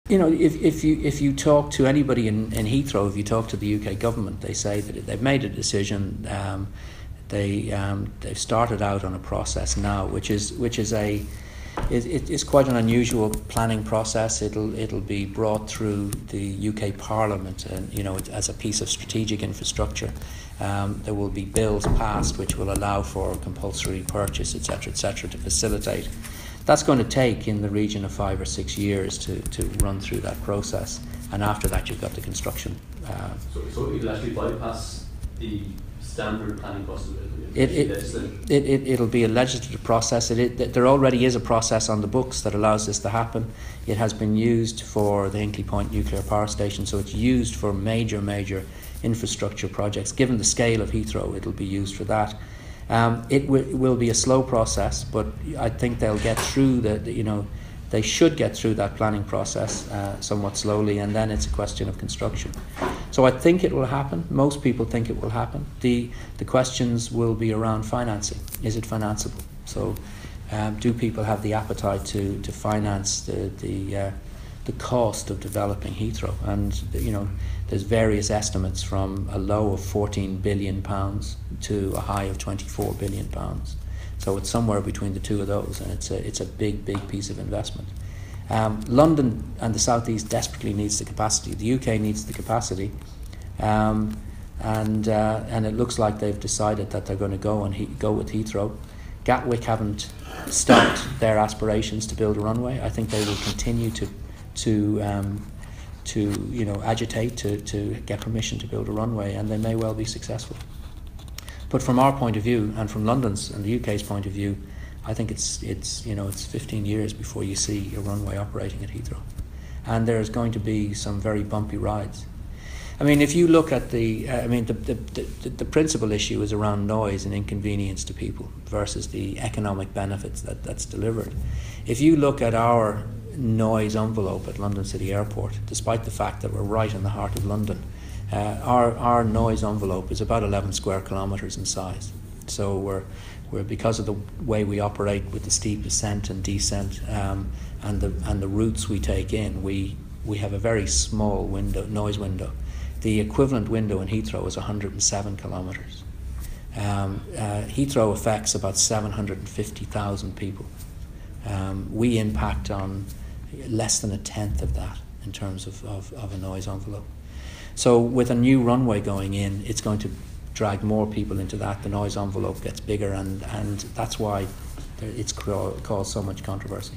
You know, if you talk to anybody in Heathrow, if you talk to the UK government, they say that they've made a decision. They've started out on a process now, which is it's quite an unusual planning process. It'll be brought through the UK Parliament, and as a piece of strategic infrastructure. There will be bills passed which will allow for compulsory purchase, etc., to facilitate. That's going to take in the region of 5 or 6 years to run through that process, and after that you've got the construction. So it'll actually bypass the standard planning process? It'll be a legislative process. There already is a process on the books that allows this to happen. It has been used for the Hinkley Point nuclear power station, so it's used for major infrastructure projects. Given the scale of Heathrow, it'll be used for that. It will be a slow process, but I think they'll get through they should get through that planning process somewhat slowly, and then it's a question of construction. So I think it will happen. Most people think it will happen. The questions will be around financing. Is it financeable? So do people have the appetite to finance the cost of developing Heathrow? And there's various estimates from a low of £14 billion to a high of £24 billion. So it's somewhere between the two of those, and it's a big piece of investment. London and the South East desperately needs the capacity. The UK needs the capacity, and it looks like they've decided that they're going to go with Heathrow. Gatwick haven't stopped their aspirations to build a runway. I think they will continue to agitate to get permission to build a runway, and they may well be successful. But from our point of view, and from London's and the UK's point of view, I think it's 15 years before you see a runway operating at Heathrow, and there's going to be some very bumpy rides. I mean, if you look at the principal issue is around noise and inconvenience to people versus the economic benefits that's delivered. If you look at our noise envelope at London City Airport, despite the fact that we're right in the heart of London, our noise envelope is about 11 square kilometres in size. So we're because of the way we operate with the steep ascent and descent and the routes we take in, we have a very small noise window. The equivalent window in Heathrow is 107 kilometres. Heathrow affects about 750,000 people. We impact on less than a tenth of that in terms of a noise envelope. So with a new runway going in, it's going to drag more people into that. The noise envelope gets bigger, and that's why it's caused so much controversy.